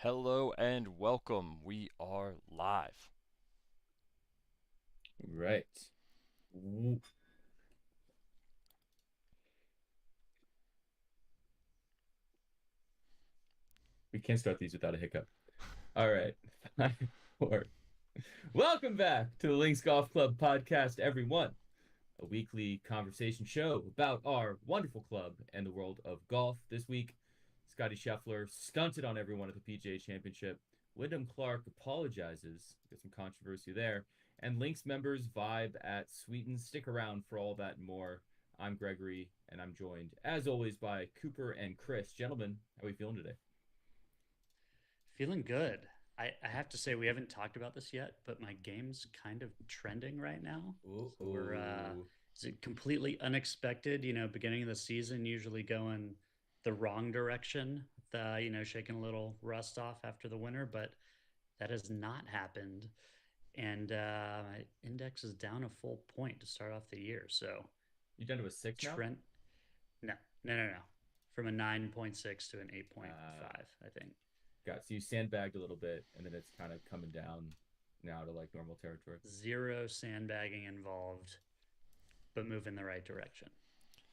Hello and welcome. We are live. Right. We can't start these without a hiccup. All right. Five, four. Welcome back to the Links Golf Club podcast, everyone. A weekly conversation show about our wonderful club and the world of golf. This week, Scottie Scheffler stunted on everyone at the PGA Championship. Wyndham Clark apologizes. Got some controversy there. And Links members vibe at Sweetens. Stick around for all that and more. I'm Gregory, and I'm joined, as always, by Cooper and Chris. Gentlemen, how are we feeling today? Feeling good. I have to say we haven't talked about this yet, but my game's kind of trending right now. So we're Ooh. is it completely unexpected, beginning of the season usually going the wrong direction, shaking a little rust off after the winter, but that has not happened. And my index is down a full point to start off the year. So You done to a six now? Trent, no, no, no, no. From a 9.6 to an Uh, 8.5, I think. so you sandbagged a little bit, and then it's kind of coming down now to like normal territory. Zero sandbagging involved, but move in the right direction.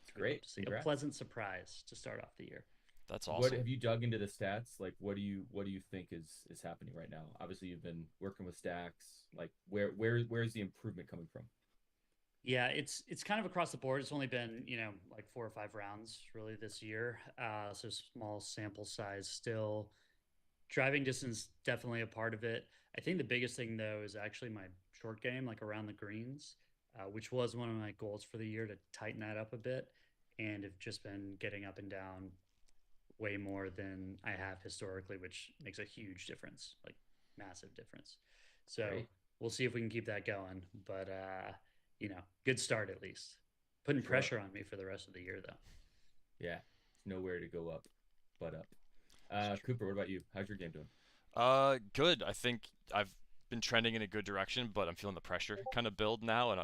It's We love great. to see a Congrats. pleasant surprise to start off the year. That's What awesome. have you dug into the stats? Like, what do you think is happening right now? Obviously, you've been working with stacks. Like, where's the improvement coming from? Yeah, it's kind of across the board. It's only been, like 4 or 5 rounds really this year. So small sample size still. Driving distance definitely a part of it. I think the biggest thing though is actually my short game, like around the greens, which was one of my goals for the year to tighten that up a bit. And have just been getting up and down way more than I have historically, which makes a huge difference, like massive difference. So Great. we'll see if we can keep that going. But good start at least. Putting Sure. pressure on me for the rest of the year though. Yeah. It's nowhere to go up, but up. It's true. Cooper, what about you? How's your game doing? Good. I think I've been trending in a good direction, but I'm feeling the pressure kind of build now, and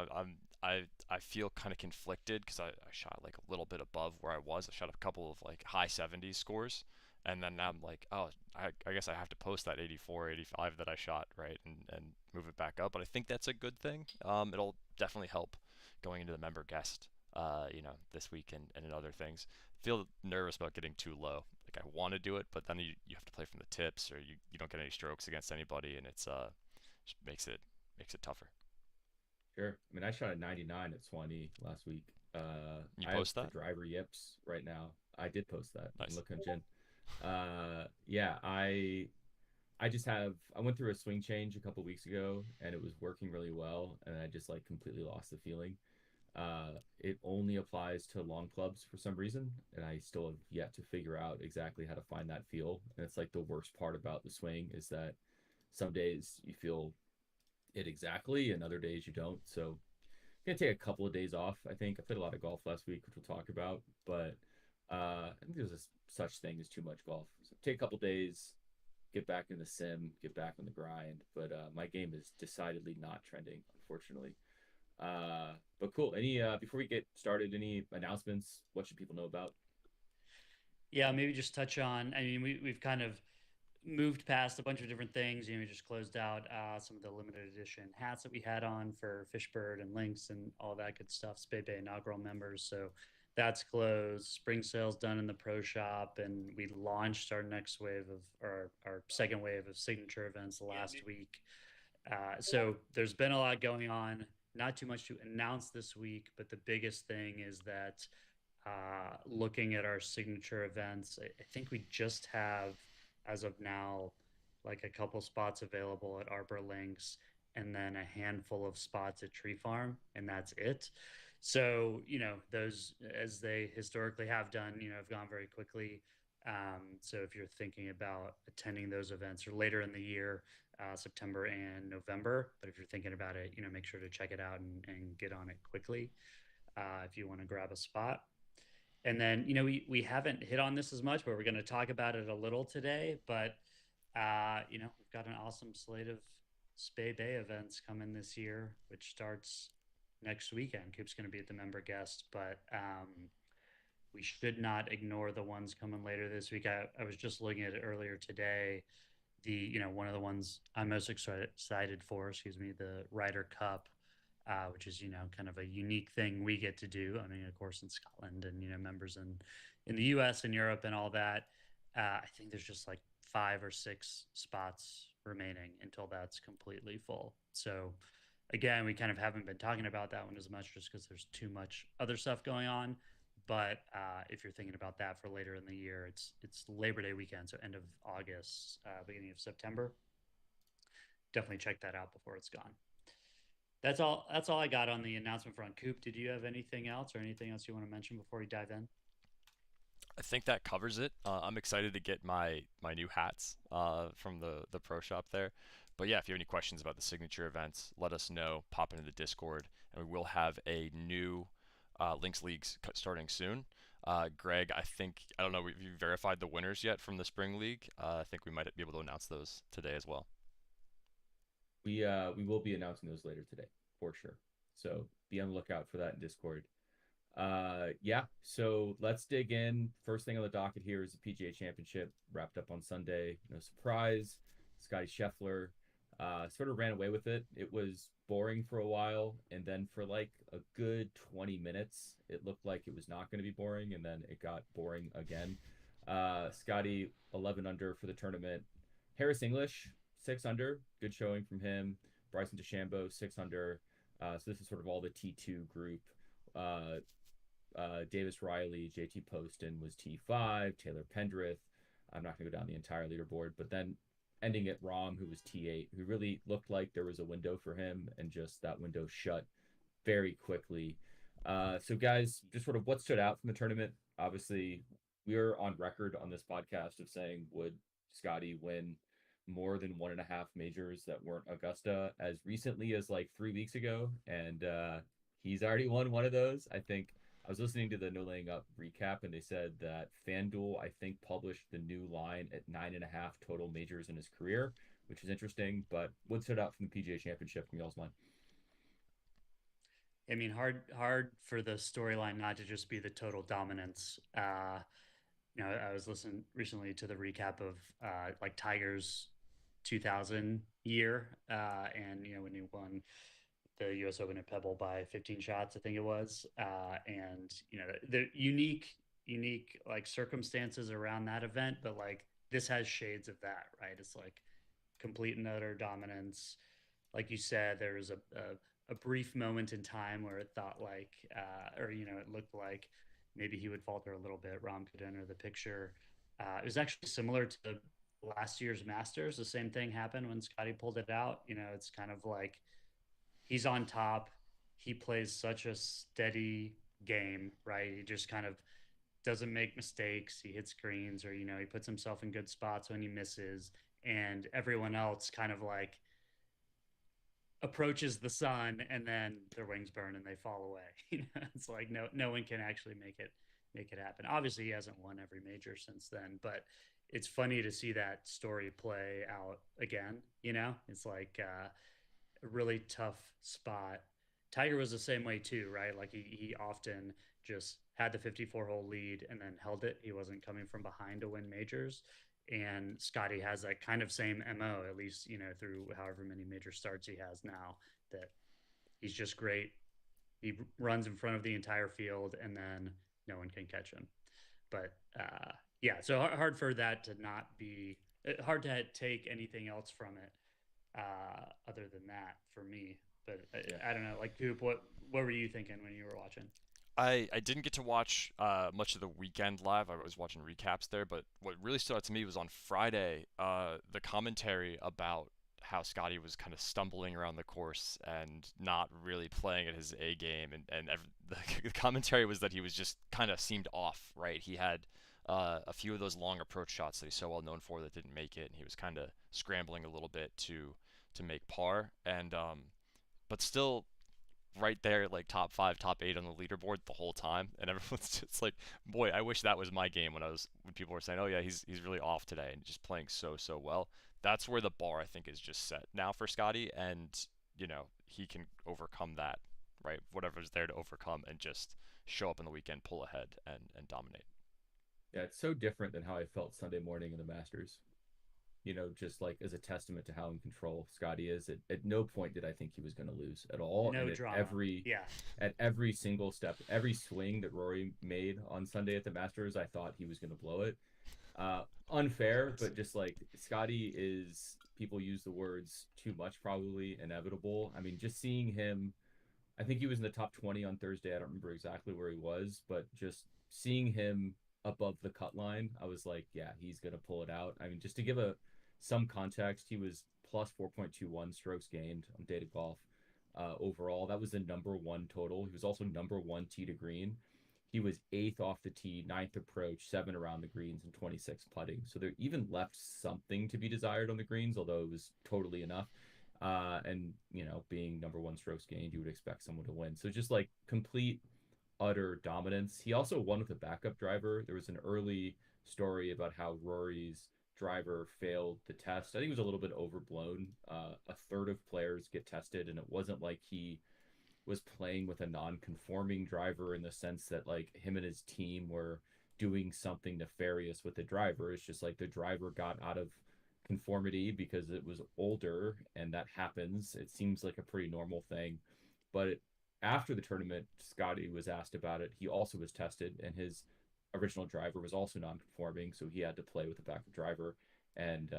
I feel kind of conflicted because I shot like a little bit above where I was. I shot a couple of like high 70s scores, and then now I'm like, oh, I guess I have to post that 84, 85 that I shot, right, and move it back up. But I think that's a good thing. It'll definitely help going into the member guest. This week and in other things. Feel nervous about getting too low. Like I want to do it, but then you have to play from the tips, or you don't get any strokes against anybody, and it's just makes it tougher. Sure. I mean, I shot a 99 at 20 last week. You I post have the that? driver yips right now. I did post that. You can Nice. look on Jen. Yeah, I went through a swing change a couple weeks ago and it was working really well and I just like completely lost the feeling. It only applies to long clubs for some reason, and I still have yet to figure out exactly how to find that feel. And it's like the worst part about the swing is that some days you feel it exactly and other days you don't. So I'm gonna take a couple of days off. I think I played a lot of golf last week, which we'll talk about, but I think there's such thing as too much golf. So take a couple of days, get back in the sim, get back on the grind. But my game is decidedly not trending, unfortunately. But cool. Any before we get started, any announcements? What should people know about? Yeah, maybe just touch on. I mean, we've kind of moved past a bunch of different things. We just closed out some of the limited edition hats that we had on for Fishbird and Lynx and all that good stuff. Spey Bay inaugural members. So that's closed. Spring sales done in the pro shop, and we launched our next wave of our second wave of signature events last week. So there's been a lot going on. Not too much to announce this week, but the biggest thing is that looking at our signature events, I think we just have, as of now, like a couple spots available at Arbor Links and then a handful of spots at Tree Farm, and that's it. So, those, as they historically have done, have gone very quickly. So if you're thinking about attending those events or later in the year, September and November, but if you're thinking about it, make sure to check it out and get on it quickly if you want to grab a spot. And then, we haven't hit on this as much, but we're going to talk about it a little today. But, we've got an awesome slate of Spey Bay events coming this year, which starts next weekend. Coop's going to be at the member guest, but we should not ignore the ones coming later this week. I was just looking at it earlier today. one of the ones I'm most excited for, excuse me, the Ryder Cup, which is kind of a unique thing we get to do. I mean, of course, in Scotland and members in the U.S. and Europe and all that. I think there's just like 5 or 6 spots remaining until that's completely full. So again, we kind of haven't been talking about that one as much just because there's too much other stuff going on. But if you're thinking about that for later in the year, it's Labor Day weekend, so end of August, beginning of September. Definitely check that out before it's gone. That's all. That's all I got on the announcement front. Coop, did you have anything else or anything else you want to mention before we dive in? I think that covers it. I'm excited to get my new hats from the pro shop there. But yeah, if you have any questions about the signature events, let us know. Pop into the Discord, and we will have a new Links Leagues starting soon. Greg, I don't know if you verified the winners yet from the Spring League. I think we might be able to announce those today as well. We will be announcing those later today for sure. So be on the lookout for that in Discord. Yeah, so let's dig in. First thing on the docket here is the PGA Championship wrapped up on Sunday. No surprise. Scottie Scheffler sort of ran away with it. It was boring for a while, and then for like a good 20 minutes, it looked like it was not going to be boring, and then it got boring again. Scottie 11 under for the tournament. Harris English 6 under, good showing from him. Bryson DeChambeau 6 under. So this is sort of all the T2 group. Davis Riley, JT Poston was T5, Taylor Pendrith. I'm not going to go down the entire leaderboard, but then ending at Rahm, who was T8, who really looked like there was a window for him, and just that window shut very quickly. So, guys, just sort of what stood out from the tournament. Obviously, we're on record on this podcast of saying, would Scottie win more than 1.5 majors that weren't Augusta as recently as like 3 weeks ago? And he's already won one of those. I think I was listening to the No Laying Up recap, and they said that FanDuel, I think, published the new line at 9.5 total majors in his career, which is interesting. But what stood out from the PGA Championship from y'all's mind? I mean, hard for the storyline not to just be the total dominance. I was listening recently to the recap of like Tiger's 2000 year, and when he won the U.S. Open at Pebble by 15 shots, I think it was, and the unique like circumstances around that event, but like this has shades of that, right? It's like complete and utter dominance. Like you said, there was a brief moment in time where it thought like, or it looked like maybe he would falter a little bit. Rom could enter the picture. It was actually similar to last year's Masters. The same thing happened when Scottie pulled it out. It's kind of like he's on top. He plays such a steady game, right? He just kind of doesn't make mistakes. He hits greens, or he puts himself in good spots when he misses, and everyone else kind of like approaches the sun and then their wings burn and they fall away. It's like no one can actually make it happen. Obviously, he hasn't won every major since then, but it's funny to see that story play out again. It's like a really tough spot. Tiger was the same way too, right? Like he often just had the 54-hole lead and then held it. He wasn't coming from behind to win majors. And Scottie has that kind of same MO, at least, through however many major starts he has now, that he's just great. He runs in front of the entire field and then no one can catch him. But yeah, so hard for that to not be hard to take anything else from it other than that for me. But I don't know, like Coop, what were you thinking when you were watching? I didn't get to watch much of the weekend live. I was watching recaps there, but what really stood out to me was on Friday, the commentary about how Scottie was kind of stumbling around the course and not really playing at his A game, the commentary was that he was just kind of seemed off, right? He had a few of those long approach shots that he's so well known for that didn't make it, and he was kind of scrambling a little bit to make par, and but still right there, like top five, top eight on the leaderboard the whole time, and everyone's just like, "Boy, I wish that was my game." When people were saying, "Oh yeah, he's really off today," and just playing so well. That's where the bar I think is just set now for Scottie, and he can overcome that, right? Whatever's there to overcome, and just show up in the weekend, pull ahead, and dominate. Yeah, it's so different than how I felt Sunday morning in the Masters. just like as a testament to how in control Scottie is. At no point did I think he was going to lose at all. No And drama. Yeah. at every single step, every swing that Rory made on Sunday at the Masters, I thought he was going to blow it. Unfair, but just like Scottie is, people use the words too much, probably inevitable. I mean, just seeing him, I think he was in the top 20 on Thursday. I don't remember exactly where he was, but just seeing him above the cut line, I was like, yeah, he's going to pull it out. I mean, just to give some context, he was plus 4.21 strokes gained on Data Golf overall. That was the number one total. He was also number one tee to green. He was eighth off the tee, ninth approach, seven around the greens, and 26 putting. So there even left something to be desired on the greens, although it was totally enough. And being number one strokes gained, you would expect someone to win. So just like complete utter dominance. He also won with a backup driver. There was an early story about how Rory's driver failed the test. I think it was a little bit overblown. A third of players get tested, and it wasn't like he was playing with a non-conforming driver in the sense that like him and his team were doing something nefarious with the driver. It's just like the driver got out of conformity because it was older, and that happens. It seems like a pretty normal thing. But after the tournament, Scottie was asked about it. He also was tested, and his original driver was also non-conforming, so he had to play with a backup driver. And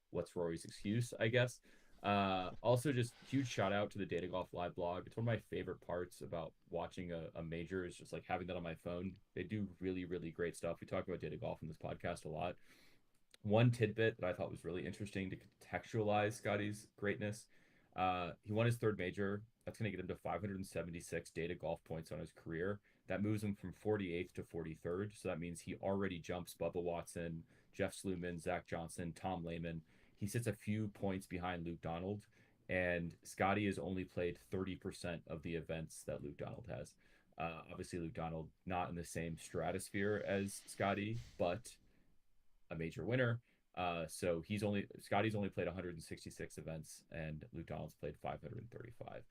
what's Rory's excuse, I guess. Also, just huge shout out to the Data Golf live blog. It's one of my favorite parts about watching a major is just like having that on my phone. They do really, really great stuff. We talk about Data Golf in this podcast a lot. One tidbit that I thought was really interesting to contextualize Scottie's greatness. He won his third major. That's going to get him to 576 Data Golf points on his career. That moves him from 48th to 43rd. So that means he already jumps Bubba Watson, Jeff Sluman, Zach Johnson, Tom Lehman. He sits a few points behind Luke Donald, and Scottie has only played 30% of the events that Luke Donald has. Obviously, Luke Donald not in the same stratosphere as Scottie, but a major winner. So Scottie's only played 166 events, and Luke Donald's played 535.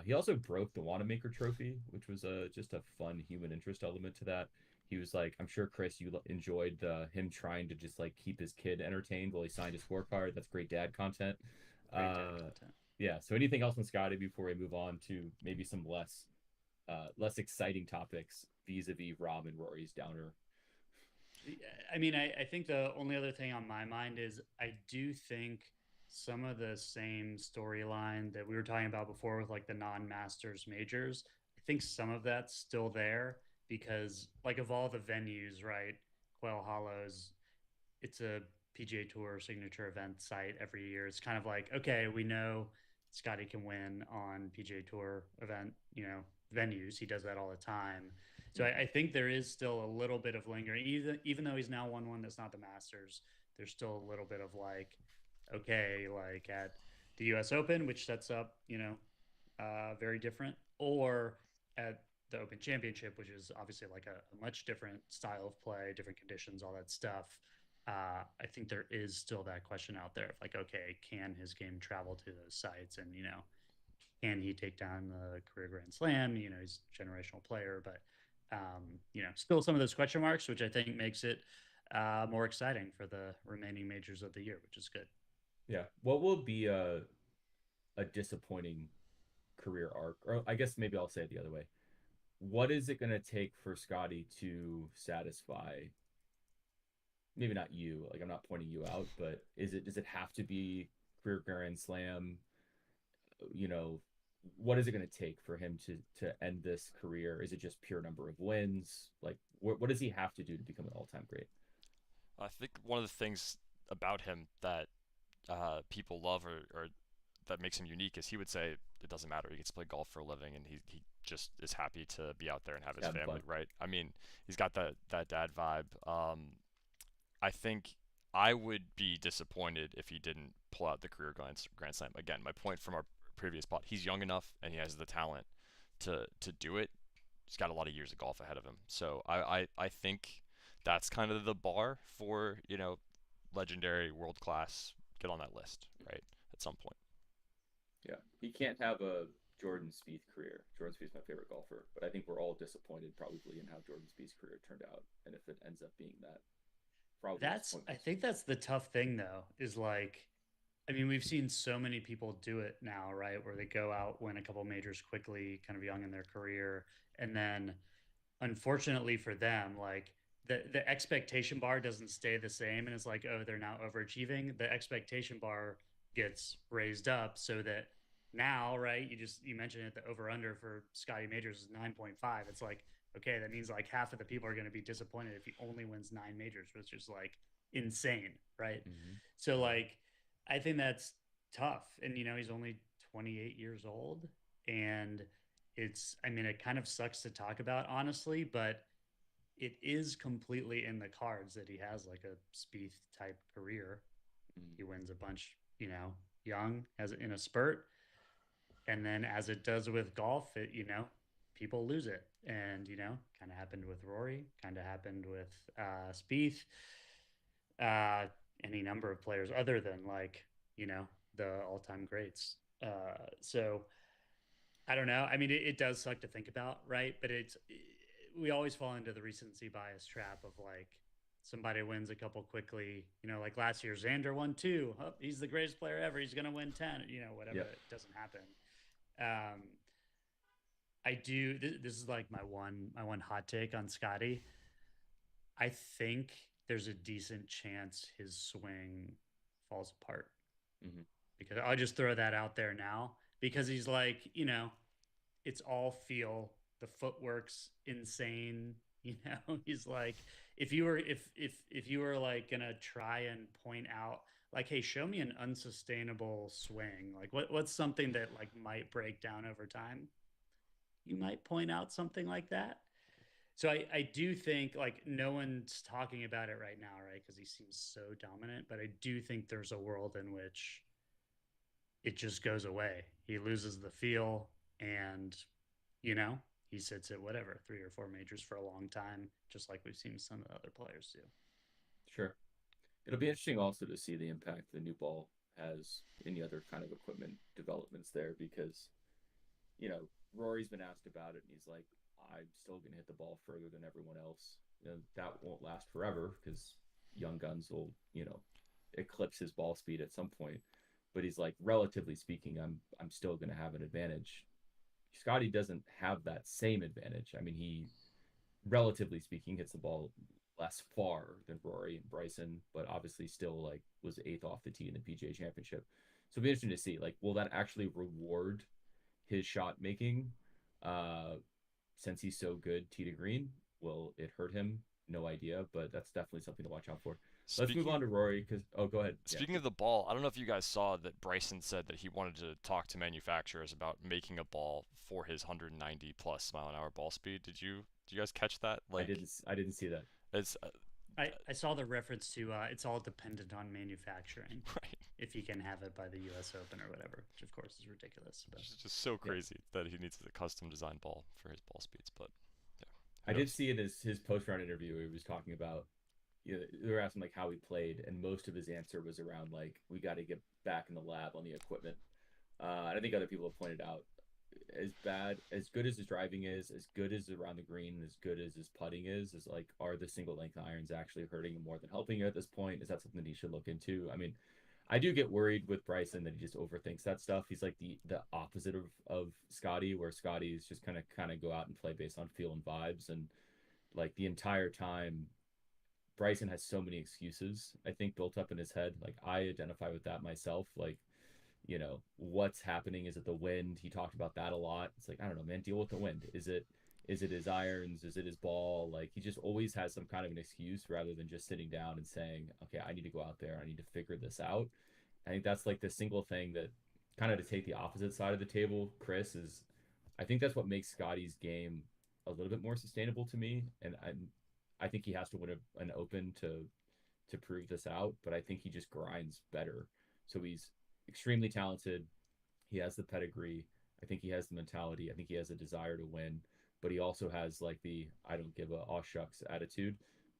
He also broke the Wanamaker Trophy, which was just a fun human interest element to that. He was like, I'm sure Chris, you enjoyed him trying to just like keep his kid entertained while he signed his scorecard. That's great dad content. Great dad content. Yeah. So anything else on Scottie before we move on to maybe some less exciting topics vis-a-vis Rahm and Rory's downer? I mean, I think the only other thing on my mind is I do think some of the same storyline that we were talking about before with like the non-masters majors, I think some of that's still there because like of all the venues, right? Quail Hollows, it's a PGA Tour signature event site every year. It's kind of like, okay, we know Scottie can win on PGA Tour event, venues. He does that all the time. So I think there is still a little bit of lingering, even though he's now won one that's not the Masters. There's still a little bit of like, okay, like at the U.S. Open, which sets up, very different, or at the Open Championship, which is obviously like a much different style of play, different conditions, all that stuff. I think there is still that question out there of like, okay, can his game travel to those sites, and can he take down the career Grand Slam? He's a generational player, but still some of those question marks, which I think makes it more exciting for the remaining majors of the year, which is good. Yeah. What will be a disappointing career arc? Or I guess maybe I'll say it the other way. What is it going to take for Scottie to satisfy? Maybe not you. Like I'm not pointing you out, but does it have to be career Grand Slam? What is it going to take for him to end this career? Is it just pure number of wins? Like what does he have to do to become an all-time great? I think one of the things about him that people love or that makes him unique is he would say it doesn't matter. He gets to play golf for a living, and he just is happy to be out there and have his family, right? I mean, he's got that dad vibe. I think I would be disappointed if he didn't pull out the career Grand Slam. Again, my point from our previous pod, he's young enough and he has the talent to do it. He's got a lot of years of golf ahead of him. So I think that's kind of the bar for, legendary, world class, get on that list, right? At some point. Yeah. He can't have a Jordan Spieth career. Jordan Spieth's my favorite golfer, but I think we're all disappointed probably in how Jordan Spieth's career turned out, and if it ends up being that. probably That's, I disappointments. think that's the tough thing though, is like, I mean, we've seen so many people do it now, right? Where they go out, win a couple majors quickly, kind of young in their career, and then unfortunately for them, like the expectation bar doesn't stay the same, and it's like, oh, they're now overachieving. The expectation bar gets raised up so that now, right? You mentioned it, the over under for Scotty Majors is 9.5. It's like, okay, that means like half of the people are going to be disappointed if he only wins 9 majors, which is like insane, right? Hmm. So like, I think that's tough, and he's only 28 years old, and I mean, it kind of sucks to talk about, honestly, but it is completely in the cards that he has like a Spieth type career. Hmm. He wins a bunch, young as in a spurt, and then as it does with golf, people lose it, and kind of happened with Rory, kind of happened with Spieth, uh, any number of players other than like the all-time greats. So I don't know. I mean, it does suck to think about, right? But we always fall into the recency bias trap of like somebody wins a couple quickly. Like last year, Xander won two. Oh, he's the greatest player ever. He's going to win 10. Whatever. Yep. It doesn't happen. Um, I do. This is like my one hot take on Scotty. I think there's a decent chance his swing falls apart, Hmm. because I'll just throw that out there now, because he's like, it's all feel. The footwork's insane. He's like, if you were like gonna try and point out like, hey, show me an unsustainable swing. Like what's something that like might break down over time? You might point out something like that. So I do think like no one's talking about it right now, right? Because he seems so dominant. But I do think there's a world in which it just goes away. He loses the feel, and you know, he sits at whatever 3 or 4 majors for a long time, just like we've seen some of the other players do. Sure. It'll be interesting also to see the impact the new ball has in the other kind of equipment developments there because, you know, Rory's been asked about it and he's like, I'm still going to hit the ball further than everyone else. That won't last forever because young guns will, eclipse his ball speed at some point. But he's like, relatively speaking, I'm still going to have an advantage. Scotty doesn't have that same advantage. I mean, he relatively speaking, hits the ball less far than Rory and Bryson, but obviously still like was eighth off the tee in the PGA Championship. So it'll be interesting to see like will that actually reward his shot making since he's so good tee to green? Will it hurt him? No idea, but that's definitely something to watch out for. Let's move on Speaking to Rory because go ahead. Yeah. Speaking of the ball, I don't know if you guys saw that Bryson said that he wanted to talk to manufacturers about making a ball for his 190 plus mile an hour ball speed. Did you guys catch that? Like I didn't see that. it's I saw the reference to it's all dependent on manufacturing. right. If he can have it by the U.S. Open or whatever, which of course is ridiculous. But It's just so Yeah. crazy that he needs a custom designed ball for his ball speeds, but yeah, I who did knows? see in his post round interview where he was talking about they were asking like how he played, and most of his answer was around like we got to get back in the lab on the equipment. And I think other people have pointed out as good as his driving is, as good as around the green, as good as his putting is like are the single length irons actually hurting him more than helping him at this point? Is that something that he should look into? I mean, I do get worried with Bryson that he just overthinks that stuff. He's like the opposite of Scotty, where Scotty is just kind of go out and play based on feel and vibes, and like the entire time Bryson has so many excuses, I think, built up in his head. Like I identify with that myself. Like, what's happening? Is it the wind? He talked about that a lot. It's like, I don't know, man, deal with the wind. Is it his irons? Is it his ball? Like he just always has some kind of an excuse rather than just sitting down and saying, okay, I need to go out there. I need to figure this out. I think that's like the single thing that kind of to take the opposite side of the table, Chris, is I think that's what makes Scotty's game a little bit more sustainable to me. And I think he has to win an open to prove this out, but I think he just grinds better. So he's extremely talented. He has the pedigree. I think he has the mentality. I think he has a desire to win, but he also has like the I don't give a aw shucks attitude.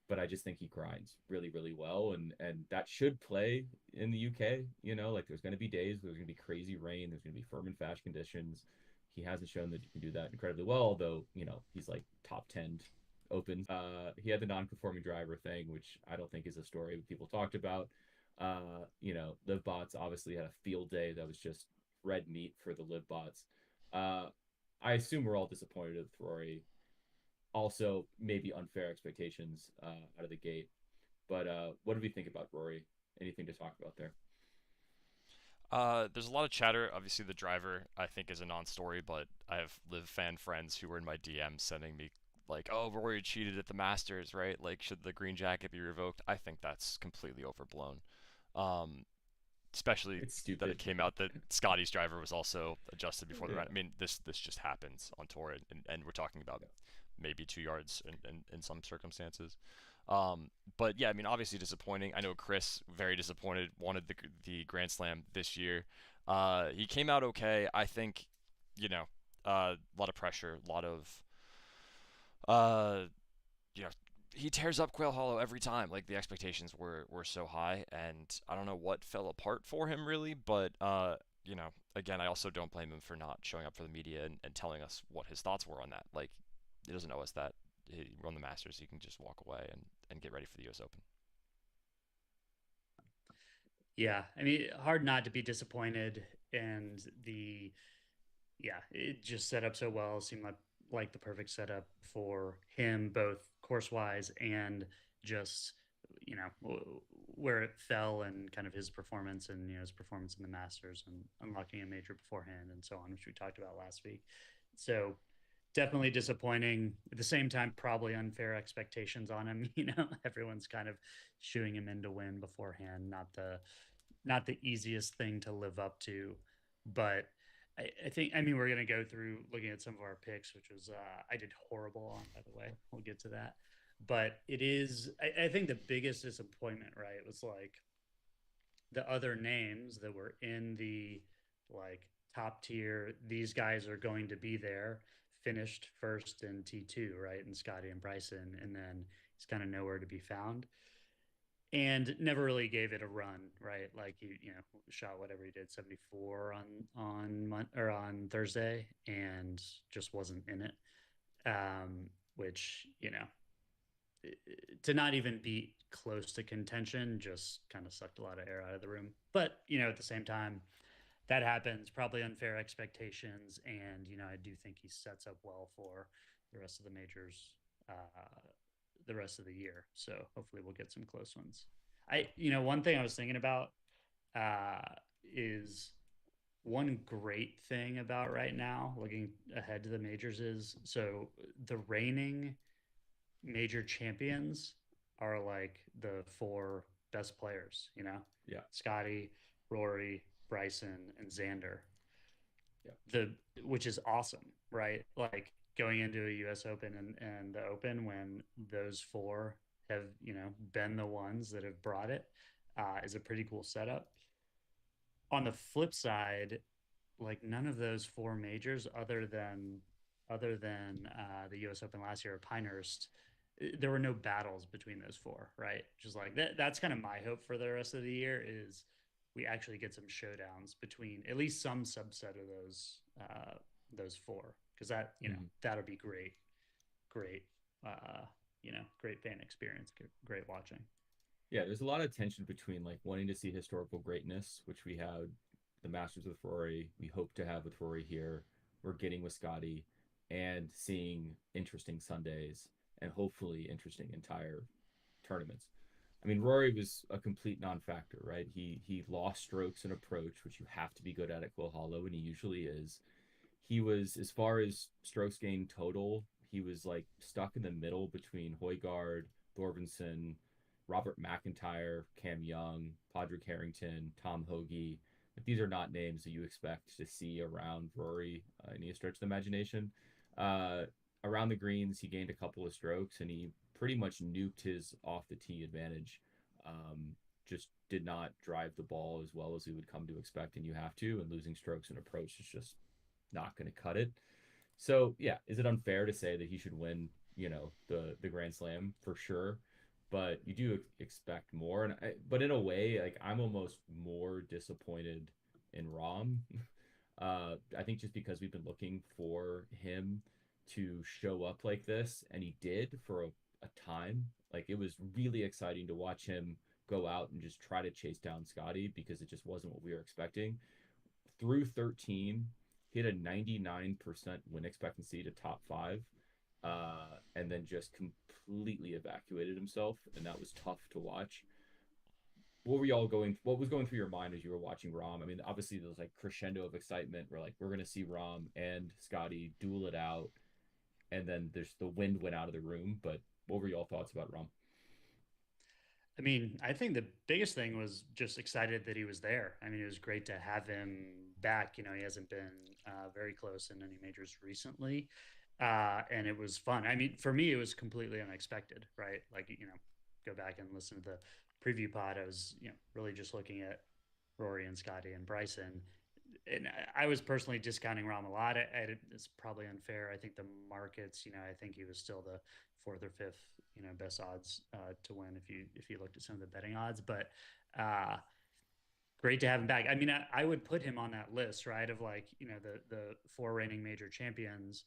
But I just think he grinds really, really well, and that should play in the UK. Like there's going to be days where there's going to be crazy rain. There's going to be firm and fast conditions. He hasn't shown that he can do that incredibly well, although he's like top 10 Open. He had the non-conforming driver thing, which I don't think is a story people talked about. Live Bots obviously had a field day that was just red meat for the Live Bots. Uh, I assume we're all disappointed with Rory. Also, maybe unfair expectations out of the gate. But what do we think about Rory? Anything to talk about there? There's a lot of chatter. Obviously, the driver I think is a non-story, but I have live fan friends who were in my DMs sending me like, "Oh, Rory cheated at the Masters, right? Like, should the green jacket be revoked?" I think that's completely overblown. Um, Especially It's that it stupid. came out that Scottie's driver was also adjusted before the round. Yeah. I mean, this just happens on tour, and we're talking about Yeah. maybe 2 yards in some circumstances. But yeah, I mean, obviously disappointing. I know Chris very disappointed. Wanted the Grand Slam this year. He came out okay. I think, a lot of pressure, a lot of uh, you know, he tears up Quail Hollow every time. Like the expectations were so high, and I don't know what fell apart for him really, but again, I also don't blame him for not showing up for the media and telling us what his thoughts were on that. Like, he doesn't owe us that. He won the Masters. He can just walk away and get ready for the U.S. Open. Yeah, I mean, hard not to be disappointed. And yeah, it just set up so well. Seemed like the perfect setup for him, both course wise and just where it fell and kind of his performance and his performance in the Masters and unlocking a major beforehand and so on, which we talked about last week. So definitely disappointing. At the same time, probably unfair expectations on him. Everyone's kind of shooing him in to win beforehand. Not the easiest thing to live up to, but I think we're gonna go through looking at some of our picks, which was I did horrible on, by the way. We'll get to that, but it is I think the biggest disappointment, right, was like the other names that were in the like top tier. These guys are going to be there. Finished first in T2, right, and Scottie and Bryson, and then he's kind of nowhere to be found and never really gave it a run, right? Like he, shot whatever he did, 74 on Thursday, and just wasn't in it. Which to not even be close to contention just kind of sucked a lot of air out of the room. But at the same time, that happens. Probably unfair expectations, and I do think he sets up well for the rest of the majors. The rest of the year. So hopefully we'll get some close ones. One thing I was thinking about uh, is one great thing about right now, looking ahead to the majors, is so the reigning major champions are like the four best players, Yeah. Scottie, Rory, Bryson, and Xander. Yeah. The Which is awesome, right? Like going into a US Open and the Open when those four have, been the ones that have brought it, is a pretty cool setup. On the flip side, like none of those four majors other than the US Open last year at Pinehurst, there were no battles between those four, right? Just like that's kind of my hope for the rest of the year is we actually get some showdowns between at least some subset of those four, because Mhm. that'll be great, great, great fan experience, great watching. Yeah, there's a lot of tension between like wanting to see historical greatness, which we had the Masters with Rory, we hope to have with Rory here, we're getting with Scottie, and seeing interesting Sundays and hopefully interesting entire tournaments. I mean, Rory was a complete non-factor, right? He lost strokes and approach, which you have to be good at Quill Hollow, and he usually is. He was, as far as strokes gained total, he was like stuck in the middle between Højgaard, Thorbenson, Robert McIntyre, Cam Young, Padraig Harrington, Tom Hoagie. Like, these are not names that you expect to see around Rory in any stretch of the imagination. Uh, Around the greens, he gained a couple of strokes and he pretty much nuked his off the tee advantage. Um, just did not drive the ball as well as we would come to expect, and you have to. And losing strokes and approach is just not going to cut it. So yeah, is it unfair to say that he should win, the Grand Slam for sure? But you do expect more, but in a way, like I'm almost more disappointed in Rahm. I think just because we've been looking for him to show up like this, and he did for a time. Like it was really exciting to watch him go out and just try to chase down Scottie because it just wasn't what we were expecting. Through 13, he had a 99% win expectancy to top five, and then just completely evacuated himself, and that was tough to watch. What were y'all going? What was going through your mind as you were watching Rahm? I mean, obviously there was like crescendo of excitement. We're gonna see Rahm and Scottie duel it out, and then there's the wind went out of the room. But what were y'all thoughts about Rahm? I mean, I think the biggest thing was just excited that he was there. I mean, it was great to have him back. You know, he hasn't been very close in any majors recently. And it was fun. I mean, for me, it was completely unexpected, right? Like, you know, go back and listen to the preview pod. I was, you know, really just looking at Rory and Scottie and Bryson. And I was personally discounting Rahm a lot. It's probably unfair. I think the markets, you know, I think he was still the fourth or fifth, you know, best odds to win if you looked at some of the betting odds. But uh, great to have him back. I mean, I would put him on that list, right? Of like, you know, the four reigning major champions.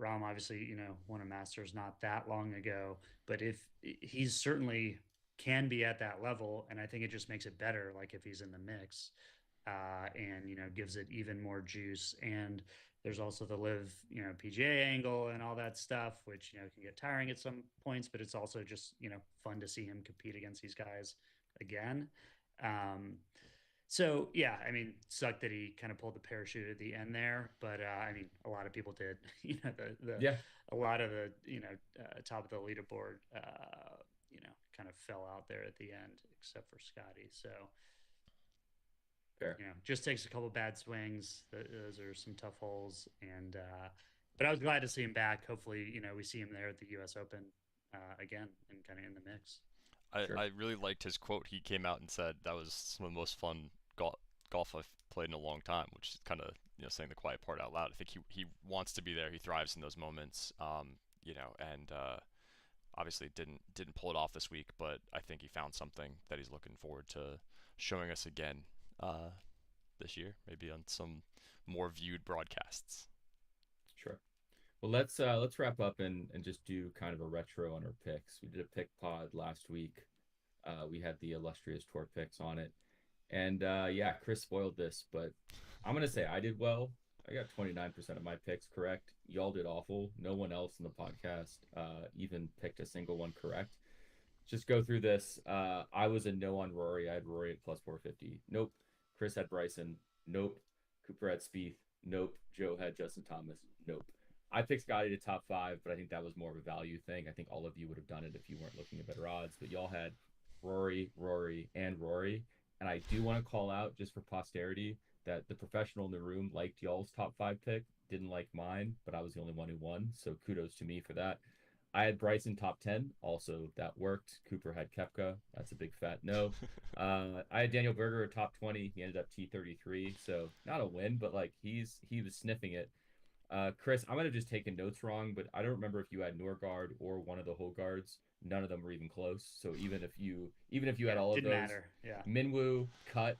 Rahm obviously, you know, won a Masters not that long ago, but if he's certainly can be at that level, and I think it just makes it better. Like if he's in the mix, and you know gives it even more juice. And there's also the live, you know, PGA angle and all that stuff, which you know can get tiring at some points, but it's also just you know fun to see him compete against these guys again. Um, so yeah, I mean, sucked that he kind of pulled the parachute at the end there, but I mean, a lot of people did. You know, the Yeah, a lot of the you know top of the leaderboard, you know, kind of fell out there at the end, except for Scottie. So fair. you know, just takes a couple bad swings. Those are some tough holes, and but I was glad to see him back. Hopefully, you know, we see him there at the U.S. Open again and kind of in the mix. Sure. I really liked his quote. He came out and said that was some of the most fun golf I've played in a long time, which is kind of saying the quiet part out loud. I think he wants to be there. He thrives in those moments. You know, and obviously didn't pull it off this week, but I think he found something that he's looking forward to showing us again uh, this year, maybe on some more viewed broadcasts. Sure. Well, let's wrap up and just do kind of a retro on our picks. We did a pick pod last week. We had the illustrious tour picks on it, and yeah, Chris spoiled this, but I'm gonna say I did well. I got 29% of my picks correct. Y'all did awful. No one else in the podcast even picked a single one correct. Just go through this. I was a no on Rory. I had Rory at plus 450. Nope. Chris had Bryson. Nope. Cooper had Spieth. Nope. Joe had Justin Thomas. Nope. I picked Scottie to top five, but I think that was more of a value thing. I think all of you would have done it if you weren't looking at better odds. But y'all had Rory, Rory, and Rory. And I do want to call out just for posterity that the professional in the room liked y'all's top five pick, didn't like mine, but I was the only one who won. So kudos to me for that. I had Bryson top 10. Also, that worked. Cooper had Kepka. That's a big fat no. I had Daniel Berger top 20. He ended up T33. So not a win, but like he was sniffing it. Chris, I might have just taken notes wrong, but I don't remember if you had Norgard or one of the Hogards. None of them were even close. So even if you had Yeah, all of didn't those, matter. Yeah, Minwoo cut,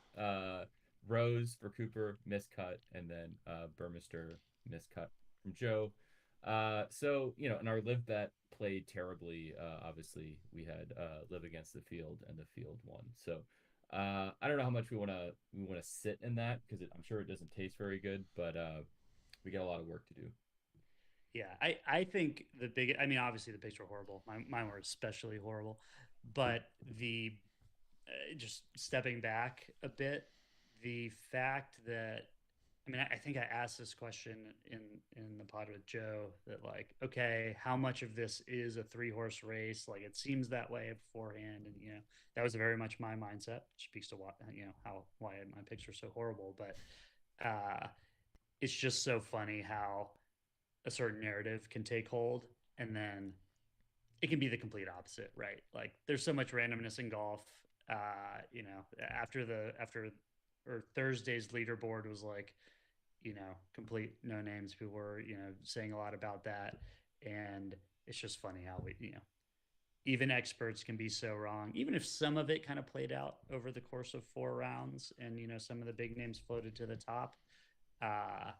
Rose for Cooper miscut, and then Burmester miscut from Joe. So and our live bet played terribly. Obviously, we had live against the field, and the field won. So I don't know how much we want to sit in that because I'm sure it doesn't taste very good, but we got a lot of work to do. yeah. I think the big. I mean, obviously the picks were horrible. Mine were especially horrible, but the just stepping back a bit, the fact that I mean, I think I asked this question in the pod with Joe that like, okay, how much of this is a three-horse race? Like it seems that way beforehand, and that was very much my mindset. Which speaks to what why my picks are so horrible, but uh, it's just so funny how a certain narrative can take hold, and then it can be the complete opposite, right? Like there's so much randomness in golf. After or Thursday's leaderboard was like complete no names. People were, saying a lot about that. And it's just funny how even experts can be so wrong, even if some of it kind of played out over the course of four rounds and, some of the big names floated to the top. Uh,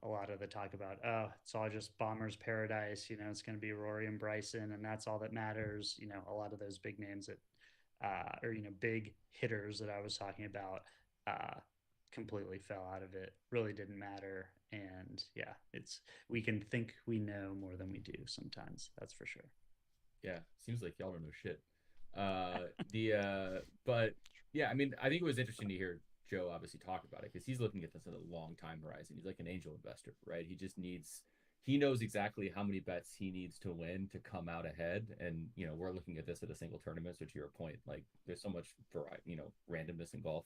a lot of the talk about, oh, it's all just Bomber's paradise. It's going to be Rory and Bryson, and that's all that matters. A lot of those big names that, or big hitters that I was talking about, uh, completely fell out of it. Really didn't matter. And yeah, we can think we know more than we do sometimes. That's for sure. Yeah, seems like y'all don't know shit. But yeah, I mean, I think it was interesting to hear Joe obviously talk about it because he's looking at this at a long time horizon. He's like an angel investor, right? He knows exactly how many bets he needs to win to come out ahead. And we're looking at this at a single tournament. So to your point, like there's so much variety, randomness in golf.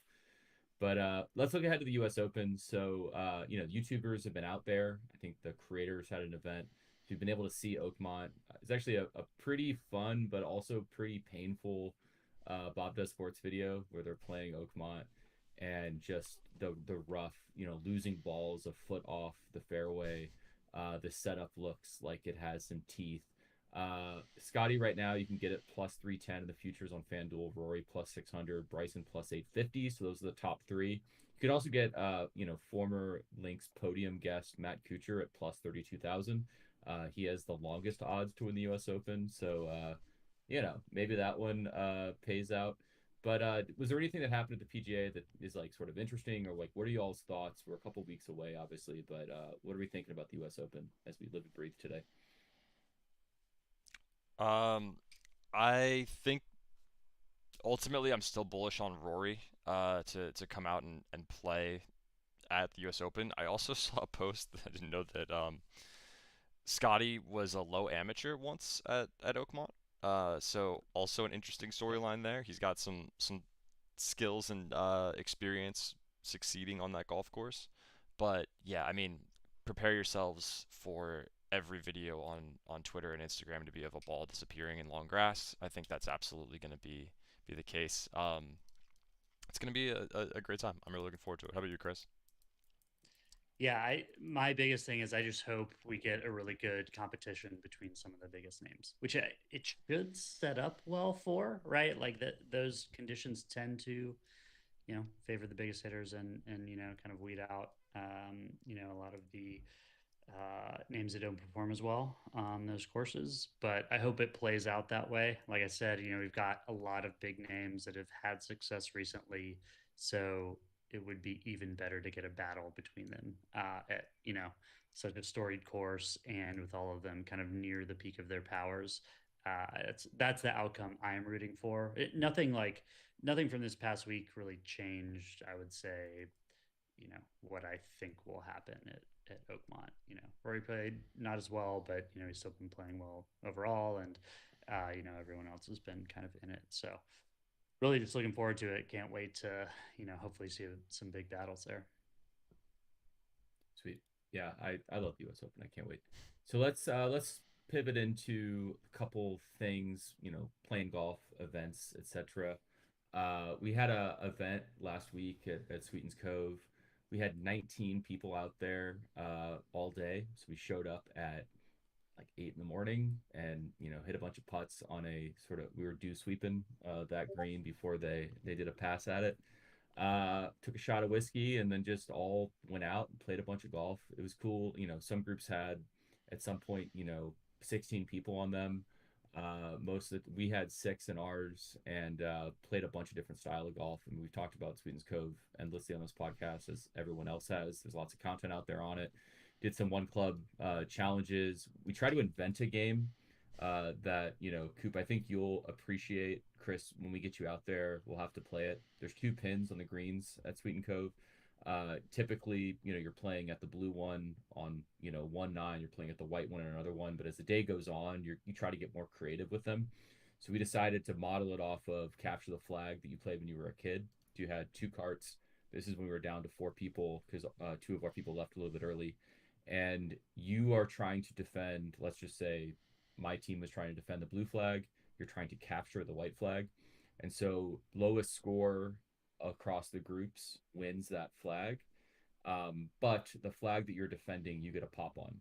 But let's look ahead to the U.S. Open. So, YouTubers have been out there. I think the creators had an event. If you've been able to see Oakmont, it's actually a pretty fun but also pretty painful Bob Does Sports video where they're playing Oakmont and just the rough, losing balls a foot off the fairway. The setup looks like it has some teeth. Scottie right now you can get it plus 310 in the futures on FanDuel, Rory plus 600, Bryson plus 850. So those are the top three. You could also get former Lynx podium guest Matt Kuchar at plus 32,000. He has the longest odds to win the US Open. So maybe that one pays out. But was there anything that happened at the PGA that is like sort of interesting, or like what are y'all's thoughts? We're a couple weeks away, obviously, but what are we thinking about the US Open as we live and breathe today? Um, I think ultimately I'm still bullish on Rory to come out and play at the US Open. I also saw a post that I didn't know that Scottie was a low amateur once at Oakmont. So also an interesting storyline there. He's got some skills and experience succeeding on that golf course. But yeah, I mean, prepare yourselves for every video on Twitter and Instagram to be of a ball disappearing in long grass. I think that's absolutely going to be the case. It's going to be a great time. I'm really looking forward to it. How about you, Chris? Yeah, my biggest thing is I just hope we get a really good competition between some of the biggest names, which it should set up well for, right? Like that those conditions tend to, favor the biggest hitters and kind of weed out a lot of the names that don't perform as well on those courses. But I hope it plays out that way. Like I said, we've got a lot of big names that have had success recently, so it would be even better to get a battle between them at such a storied course and with all of them kind of near the peak of their powers. That's the outcome I am rooting for. Nothing from this past week really changed. I would say what I think will happen at Oakmont. Rory played not as well, but he's still been playing well overall, and everyone else has been kind of in it. So really, just looking forward to it. Can't wait to hopefully see some big battles there. Sweet. Yeah, I love the US Open. I can't wait. So let's pivot into a couple things, playing golf, events, etc. We had a event last week at Sweetens Cove. We had 19 people out there all day. So we showed up at like 8 in the morning and hit a bunch of putts on a sort of we were dew sweeping that green before they did a pass at it. Took a shot of whiskey and then just all went out and played a bunch of golf. It was cool. Some groups had at some point 16 people on them. We had six in ours and played a bunch of different style of golf. And we've talked about Sweetens Cove endlessly on this podcast, as everyone else has. There's lots of content out there on it. Did some one club challenges. We try to invent a game that Coop, I think you'll appreciate. Chris, when we get you out there, we'll have to play it. There's two pins on the greens at Sweeten Cove. Typically, you're playing at the blue one on 1-9. You're playing at the white one on another one. But as the day goes on, you try to get more creative with them. So we decided to model it off of Capture the Flag that you played when you were a kid. You had two carts. This is when we were down to four people because two of our people left a little bit early. And you are trying to defend, let's just say my team was trying to defend the blue flag. You're trying to capture the white flag. And so lowest score across the groups wins that flag. But the flag that you're defending, you get a pop on.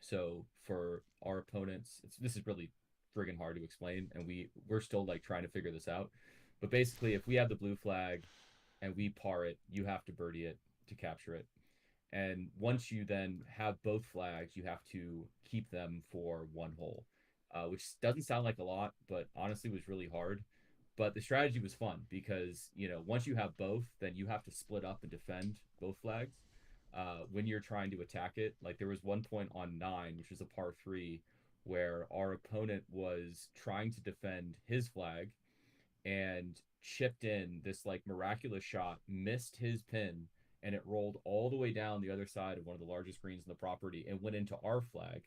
So for our opponents, this is really friggin' hard to explain, and we're still like trying to figure this out. But basically, if we have the blue flag and we par it, you have to birdie it to capture it. And once you then have both flags, you have to keep them for one hole, which doesn't sound like a lot, but honestly was really hard. But the strategy was fun because, once you have both, then you have to split up and defend both flags. When you're trying to attack it, like there was one point on nine, which was a par three, where our opponent was trying to defend his flag and chipped in this like miraculous shot, missed his pin, and it rolled all the way down the other side of one of the largest greens in the property and went into our flag.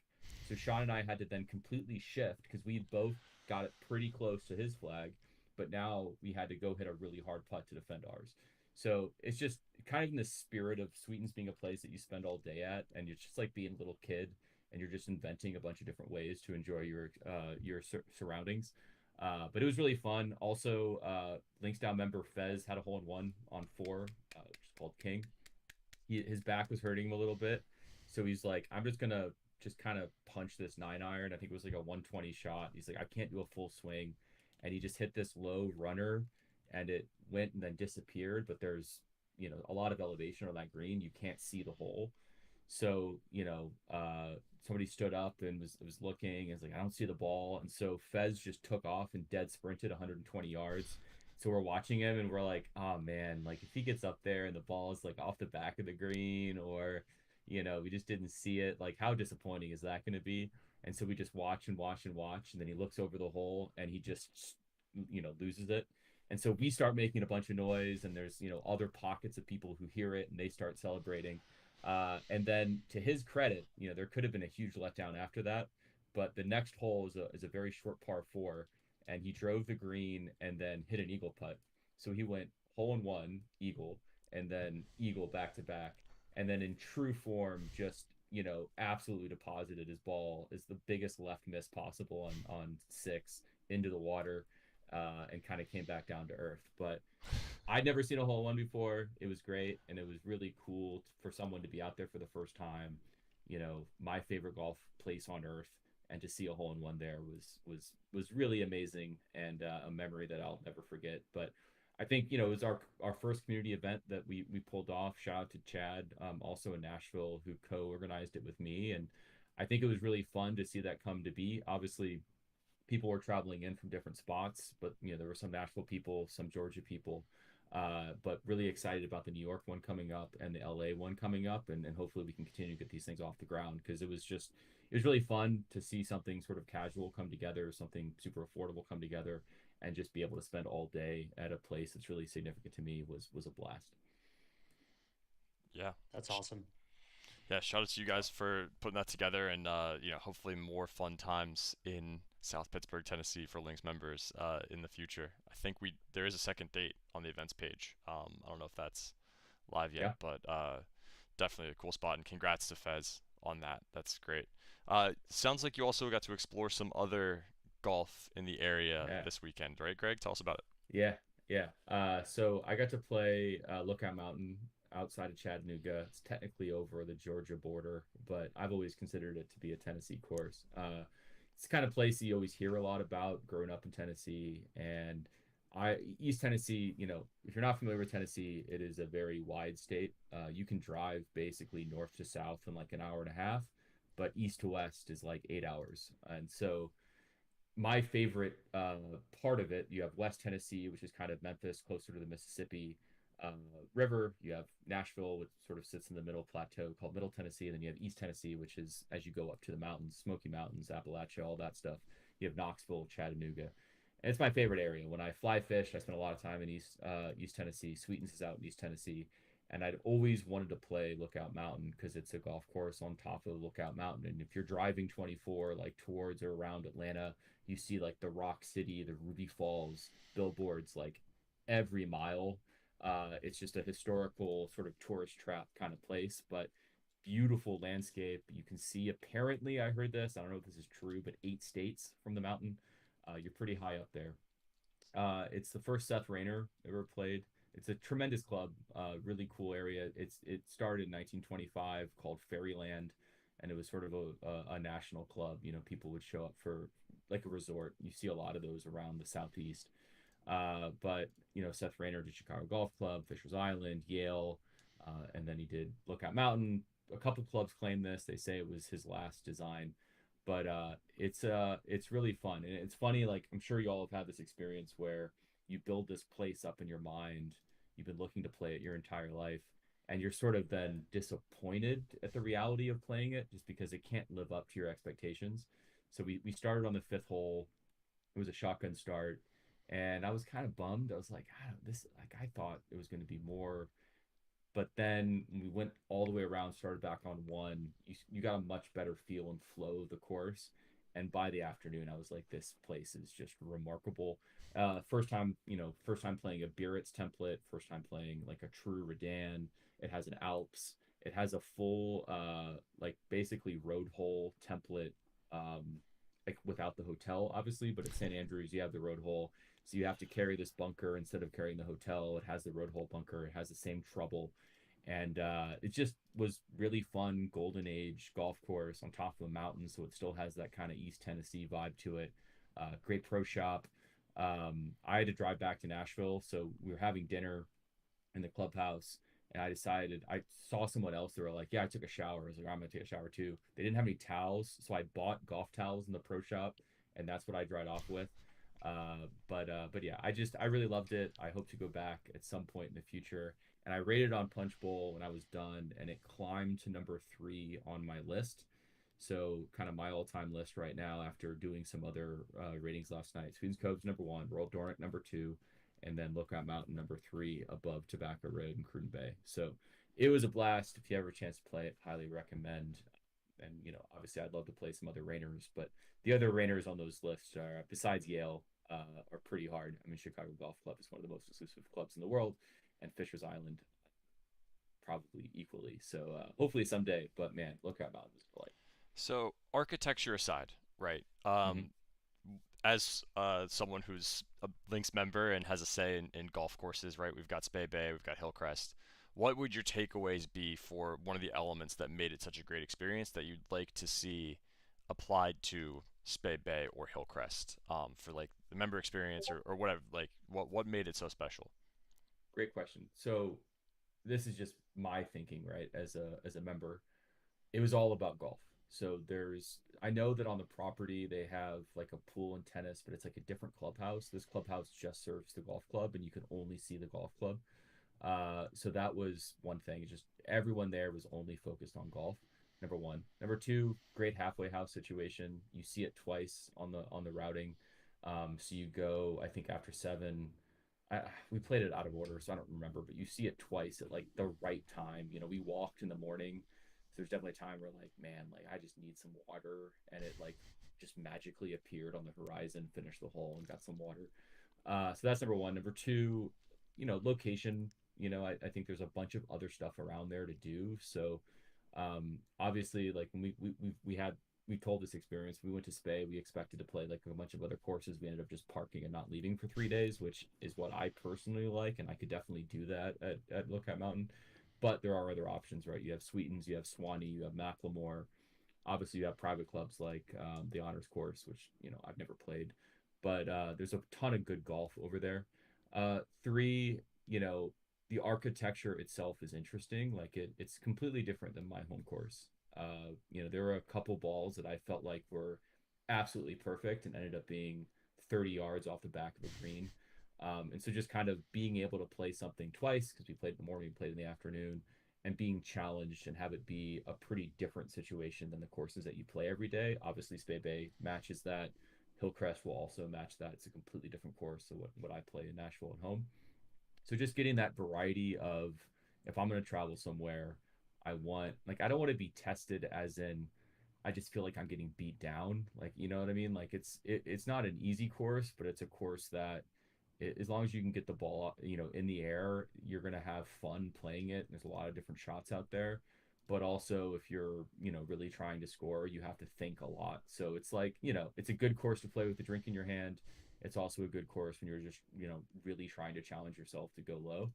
So Sean and I had to then completely shift because we both got it pretty close to his flag, but now we had to go hit a really hard putt to defend ours. So it's just kind of in the spirit of Sweetens being a place that you spend all day at, and it's just like being a little kid, and you're just inventing a bunch of different ways to enjoy your surroundings. But it was really fun. Also, Links Down member Fez had a hole in one on four, which is called King. His back was hurting him a little bit, so he's like, I'm just gonna just kind of punch this 9-iron. I think it was like a 120 shot. He's like, I can't do a full swing, and he just hit this low runner, and it went and then disappeared. But there's a lot of elevation on that green. You can't see the hole, so, somebody stood up and was looking and was like, I don't see the ball. And so Fez just took off and dead sprinted 120 yards. So we're watching him and we're like, oh man, like if he gets up there and the ball is like off the back of the green, or, we just didn't see it, like how disappointing is that going to be? And so we just watch and watch and watch. And then he looks over the hole and he just, loses it. And so we start making a bunch of noise, and there's, other pockets of people who hear it and they start celebrating. And then to his credit, there could have been a huge letdown after that, but the next hole is a very short par four, and he drove the green and then hit an eagle putt. So he went hole in one, eagle, and then eagle back to back, and then in true form, just absolutely deposited his ball is the biggest left miss possible on six into the water, and kind of came back down to earth. But I'd never seen a hole in one before. It was great, and it was really cool for someone to be out there for the first time. My favorite golf place on earth, and to see a hole in one there was really amazing, and a memory that I'll never forget. But I think it was our first community event that we pulled off. Shout out to Chad, also in Nashville, who co-organized it with me, and I think it was really fun to see that come to be. Obviously, people were traveling in from different spots, but there were some Nashville people, some Georgia people, but really excited about the New York one coming up and the LA one coming up, and hopefully we can continue to get these things off the ground, because it was really fun to see something sort of casual come together, something super affordable come together, and just be able to spend all day at a place that's really significant to me was a blast. Yeah. That's awesome. Yeah, shout out to you guys for putting that together, and hopefully more fun times in South Pittsburgh, Tennessee for Links members in the future. I think there is a second date on the events page. I don't know if that's live yet, Yeah, but definitely a cool spot, and congrats to Fez on that. That's great. Sounds like you also got to explore some other golf in the area yeah, this weekend, right, Greg? Tell us about it. yeah, yeah. So I got to play Lookout Mountain outside of Chattanooga. It's technically over the Georgia border, but I've always considered it to be a Tennessee course. It's the kind of place you always hear a lot about growing up in Tennessee. And East Tennessee, if you're not familiar with Tennessee, it is a very wide state. You can drive basically north to south in like an hour and a half, but east to west is like 8 hours. And so my favorite part of it, you have West Tennessee, which is kind of Memphis, closer to the Mississippi uh, River. You have Nashville, which sort of sits in the middle plateau called Middle Tennessee. And then you have East Tennessee, which is as you go up to the mountains, Smoky Mountains, Appalachia, all that stuff. You have Knoxville, Chattanooga. And it's my favorite area. When I fly fish, I spend a lot of time in East Tennessee. Sweetens is out in East Tennessee. And I'd always wanted to play Lookout Mountain because it's a golf course on top of Lookout Mountain. And if you're driving 24 like towards or around Atlanta, you see like the Rock City, the Ruby Falls billboards like every mile. It's just a historical sort of tourist trap kind of place, but beautiful landscape. You can see, apparently, I heard this, I don't know if this is true, but 8 states from the mountain. You're pretty high up there. It's the first Seth Rayner ever played. It's a tremendous club, really cool area. It started in 1925, called Fairyland, and it was sort of a national club. People would show up for like a resort. You see a lot of those around the southeast. But Seth Rayner did Chicago Golf Club, Fisher's Island, Yale, And then he did Lookout Mountain. A couple clubs claim this. They say it was his last design, but it's really fun. And it's funny, like I'm sure you all have had this experience where you build this place up in your mind. You've been looking to play it your entire life, and you're sort of then disappointed at the reality of playing it just because it can't live up to your expectations. So we started on the fifth hole. It was a shotgun start, and I was kind of bummed. I was like, I don't, this like I thought it was going to be more, but then when we went all the way around, started back on one, you got a much better feel and flow of the course. And by the afternoon, I was like, this place is just remarkable. First time playing a Biarritz template, first time playing like a true Redan. It has an Alps. It has a full, like basically road hole template, like without the hotel, obviously. But at St. Andrews, you have the road hole, so you have to carry this bunker instead of carrying the hotel. It has the road hole bunker. It has the same trouble, and it just was really fun golden age golf course on top of a mountain, so it still has that kind of East Tennessee vibe to it. Great pro shop. I had to drive back to Nashville, so we were having dinner in the clubhouse, and I decided I saw someone else. They were like, "Yeah, I took a shower." I was like, "I'm gonna take a shower too." They didn't have any towels, so I bought golf towels in the pro shop, and that's what I dried off with. But yeah, I really loved it. I hope to go back at some point in the future. And I rated on Punch Bowl when I was done, and it climbed to number three on my list. So kind of my all-time list right now after doing some other ratings last night. Sweetens Cove's number one, Royal Dornoch number two, and then Lookout Mountain number three above Tobacco Road and Cruden Bay. So it was a blast. If you ever a chance to play it, highly recommend. And obviously, I'd love to play some other Rainers, but the other Rainers on those lists are, besides Yale, are pretty hard. I mean, Chicago Golf Club is one of the most exclusive clubs in the world, and Fisher's Island probably equally. So hopefully someday. But man, Lookout Mountain is a delight. So architecture aside, right? Mm-hmm. As someone who's a Lynx member and has a say in golf courses, right? We've got Spey Bay, we've got Hillcrest. What would your takeaways be for one of the elements that made it such a great experience that you'd like to see applied to Spey Bay or Hillcrest, for like the member experience or whatever? Like what made it so special? Great question. So this is just my thinking, right? As a member, it was all about golf. So I know that on the property they have like a pool and tennis, but it's like a different clubhouse. This clubhouse just serves the golf club, and you can only see the golf club. So that was one thing. Just everyone there was only focused on golf. Number one. Number two, great halfway house situation. You see it twice on the routing. So you go, I think after seven. We played it out of order, so I don't remember, but you see it twice at like the right time. We walked in the morning, so there's definitely a time where like, man, like I just need some water, and it like just magically appeared on the horizon, finished the hole, and got some water. So that's number one. Number two, location. I think there's a bunch of other stuff around there to do. So, obviously, like when we told this experience, we went to Spey. We expected to play like a bunch of other courses. We ended up just parking and not leaving for 3 days, which is what I personally like, and I could definitely do that at Lookout Mountain. But there are other options, right? You have Sweetens, you have Swanee, you have Macklemore. Obviously, you have private clubs like the Honors Course, which I've never played, but there's a ton of good golf over there. Three, the architecture itself is interesting. Like it's completely different than my home course. There were a couple balls that I felt like were absolutely perfect and ended up being 30 yards off the back of the green. And so just kind of being able to play something twice because we played in the morning, we played in the afternoon, and being challenged and have it be a pretty different situation than the courses that you play every day. Obviously, Spey Bay matches that. Hillcrest will also match that. It's a completely different course than what I play in Nashville at home. So just getting that variety of, if I'm going to travel somewhere, I don't want to be tested as in I just feel like I'm getting beat down. Like, you know what I mean? Like it's not an easy course, but it's a course that as long as you can get the ball, in the air, you're going to have fun playing it. There's a lot of different shots out there. But also if you're, really trying to score, you have to think a lot. So it's like, it's a good course to play with a drink in your hand. It's also a good course when you're just, really trying to challenge yourself to go low.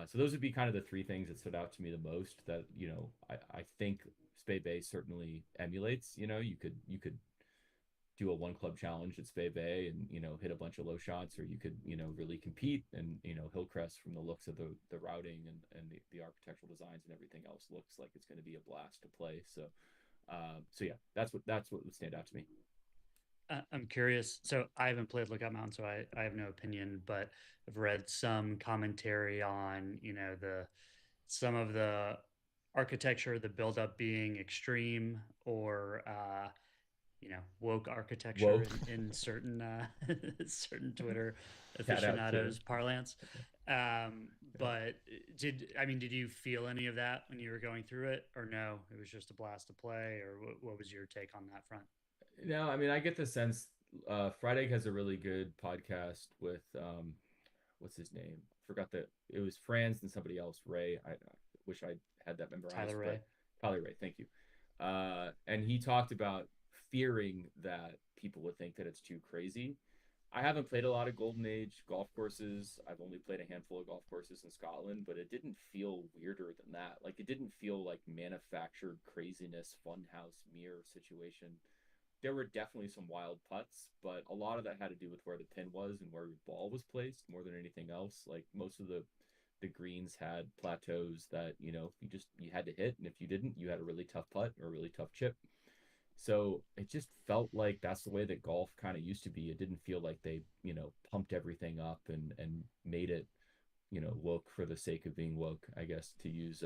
So those would be kind of the three things that stood out to me the most that, I think Spey Bay certainly emulates. You could do a one club challenge at Spey Bay and hit a bunch of low shots, or you could really compete. And Hillcrest, from the looks of the routing and the architectural designs and everything else, looks like it's going to be a blast to play. So yeah, that's what would stand out to me. I'm curious. So I haven't played Lookout Mountain, so I have no opinion, but I've read some commentary on, some of the architecture, the buildup being extreme or woke architecture Whoa. in certain certain Twitter Cat out Twitter. aficionados parlance. But did you feel any of that when you were going through it, or no? It was just a blast to play, or what was your take on that front? No, I mean, I get the sense Friday has a really good podcast with what's his name? Forgot that it was Franz and somebody else, Ray. I wish I had that memorized. Tyler Ray. Tyler Ray, thank you. And he talked about fearing that people would think that it's too crazy. I haven't played a lot of Golden Age golf courses. I've only played a handful of golf courses in Scotland, but it didn't feel weirder than that. Like, it didn't feel like manufactured craziness, funhouse mirror situation. There were definitely some wild putts, but a lot of that had to do with where the pin was and where your ball was placed more than anything else. Like, most of the greens had plateaus that you had to hit, and if you didn't, you had a really tough putt or a really tough chip. So it just felt like that's the way that golf kind of used to be. It didn't feel like they pumped everything up and made it woke for the sake of being woke, I guess, to use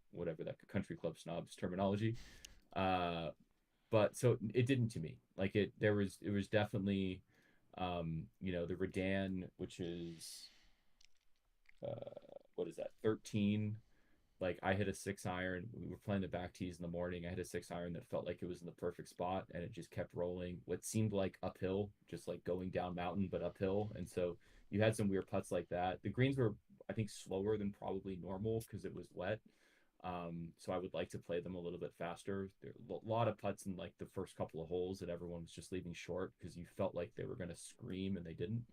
whatever that country club snobs terminology. But so it didn't to me. Like, it was definitely the Redan, which is what is that, 13. Like, I hit a 6-iron. We were playing the back tees in the morning. I hit a 6-iron that felt like it was in the perfect spot, and it just kept rolling. What seemed like uphill, just like going down mountain, but uphill. And so you had some weird putts like that. The greens were, I think, slower than probably normal because it was wet. So I would like to play them a little bit faster. There are a lot of putts in like the first couple of holes that everyone was just leaving short because you felt like they were going to scream and they didn't.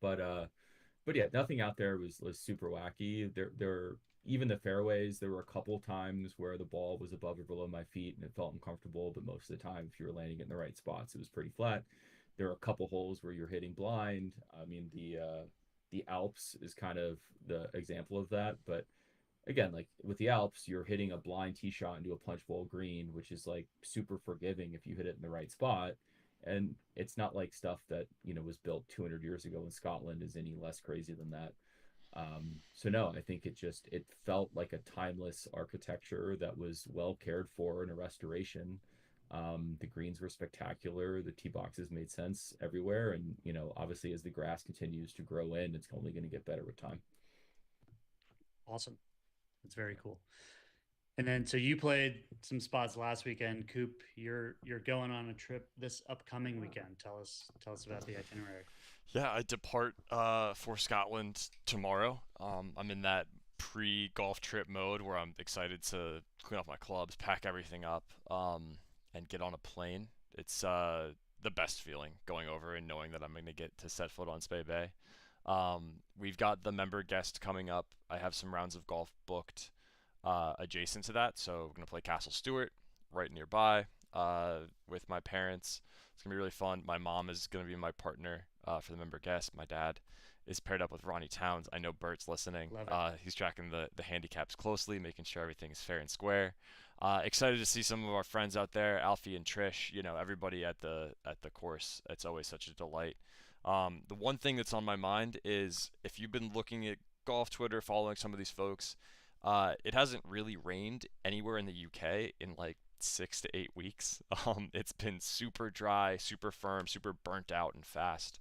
But yeah, nothing out there was super wacky. There even the fairways, there were a couple times where the ball was above or below my feet and it felt uncomfortable, but most of the time, if you were landing it in the right spots, it was pretty flat. There are a couple holes where you're hitting blind. I mean, the Alps is kind of the example of that, but again, like with the Alps, you're hitting a blind tee shot into a punch bowl green, which is like super forgiving if you hit it in the right spot. And it's not like stuff that was built 200 years ago in Scotland is any less crazy than that. So no, I think it felt like a timeless architecture that was well cared for in a restoration. The greens were spectacular. The tee boxes made sense everywhere, and obviously as the grass continues to grow in, it's only going to get better with time. Awesome. That's very cool. And then, so you played some spots last weekend. Coop, you're going on a trip this upcoming weekend. Tell us about the itinerary. Yeah, I depart for Scotland tomorrow. I'm in that pre-golf trip mode where I'm excited to clean off my clubs, pack everything up, and get on a plane. It's the best feeling going over and knowing that I'm going to get to set foot on Spey Bay. We've got the member guest coming up. I have some rounds of golf booked adjacent to that, so we're going to play Castle Stewart right nearby with my parents. It's going to be really fun. My mom is going to be my partner for the member guest. My dad is paired up with Ronnie Towns. I know Bert's listening. He's tracking the handicaps closely, making sure everything is fair and square. Excited to see some of our friends out there, Alfie and Trish. Everybody at the course. It's always such a delight. The one thing that's on my mind is if you've been looking at golf Twitter, following some of these folks, it hasn't really rained anywhere in the UK in like 6 to 8 weeks. It's been super dry, super firm, super burnt out and fast.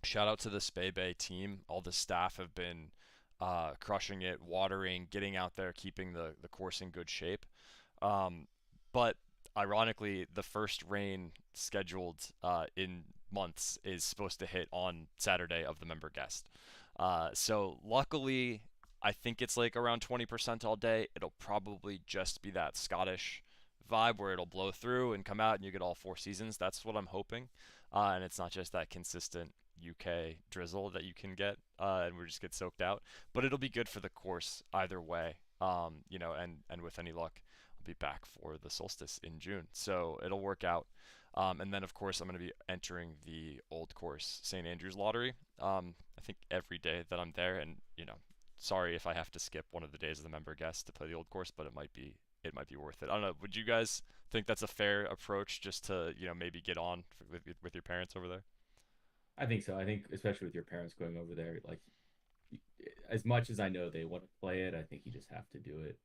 Shout out to the Spey Bay team. All the staff have been crushing it, watering, getting out there, keeping the course in good shape. But ironically, the first rain scheduled in months is supposed to hit on Saturday of the member guest. So luckily, I think it's like around 20% all day. It'll probably just be that Scottish vibe where it'll blow through and come out and you get all 4 seasons. That's what I'm hoping. And it's not just that consistent UK drizzle that you can get and we just get soaked out. But it'll be good for the course either way. And with any luck, I'll be back for the solstice in June. So it'll work out. And then, of course, I'm going to be entering the Old Course St. Andrews Lottery. I think every day that I'm there, and sorry if I have to skip one of the days of the member guest to play the Old Course, but it might be worth it. I don't know. Would you guys think that's a fair approach, just to maybe get on with your parents over there? I think so. I think especially with your parents going over there, like as much as I know they want to play it, I think you just have to do it.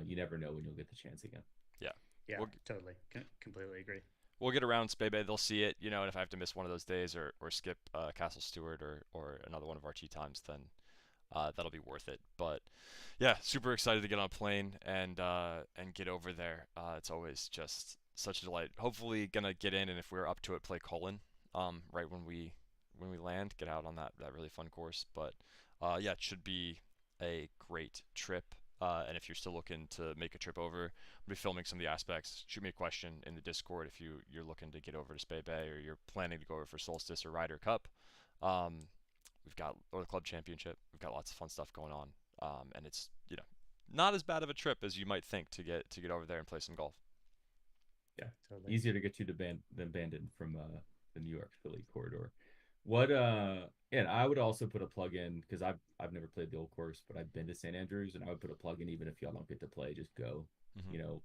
You never know when you'll get the chance again. Yeah. Yeah, We'll totally. Completely agree. we'll get around Spey Bay. They'll see it, and if I have to miss one of those days or skip Castle Stewart or another one of our tee times, then that'll be worth it. But yeah, super excited to get on a plane and get over there. It's always just such a delight. Hopefully, gonna get in, and if we're up to it, play Cullen right when we land, get out on that really fun course. But yeah, it should be a great trip. And if you're still looking to make a trip over, I'll be filming some of the aspects. Shoot me a question in the Discord if you're looking to get over to Spey Bay or you're planning to go over for Solstice or Ryder Cup. Um, we've got or the Club Championship. We've got lots of fun stuff going on. And it's not as bad of a trip as you might think to get over there and play some golf. Yeah, Totally. easier to get to than Bandon from the New York Philly corridor. What and I would also put a plug in because I've never played the old course, but I've been to St. Andrews, and I would put a plug in even if y'all don't get to play, just go. Hmm. You know,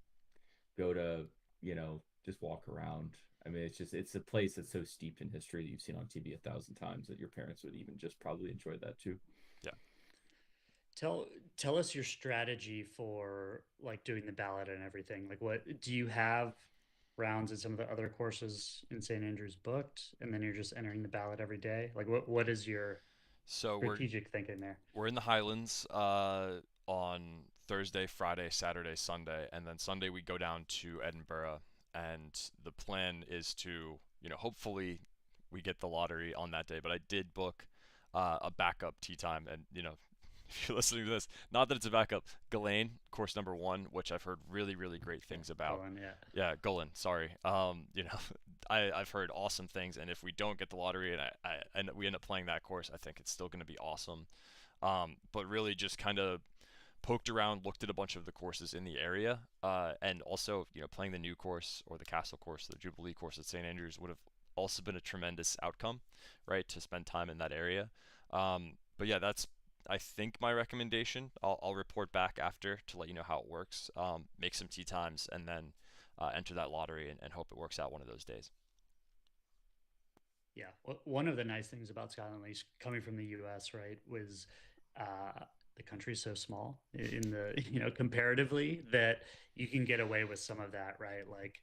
go to just walk around. I mean, it's a place that's so steeped in history that you've seen on TV 1,000 times that your parents would even just probably enjoy that too. Yeah. Tell us your strategy for like doing the ballot and everything. Like, what do you have rounds at some of the other courses in St. Andrews booked, and then you're just entering the ballot every day? Like, what is your So strategic thinking there? we're in the Highlands on Thursday, Friday, Saturday, Sunday, and then Sunday we go down to Edinburgh. And the plan is to, hopefully we get the lottery on that day. But I did book a backup tee time, and if you're listening to this, not that it's a backup, Ghislaine, course number one, which I've heard really, really great things about. Colin, yeah. Yeah, Golan, sorry. I've heard awesome things, and if we don't get the lottery and we end up playing that course, I think it's still going to be awesome. But really just kind of poked around, looked at a bunch of the courses in the area, and also, playing the new course or the Castle course, the Jubilee course at St. Andrews would have also been a tremendous outcome, right, to spend time in that area. But yeah, that's I think my recommendation. I'll report back after to let you know how it works. Make some tee times and then enter that lottery and hope it works out one of those days. Yeah. One of the nice things about Scotland, at least coming from the US, right, was the country's so small in the, comparatively, that you can get away with some of that, right? Like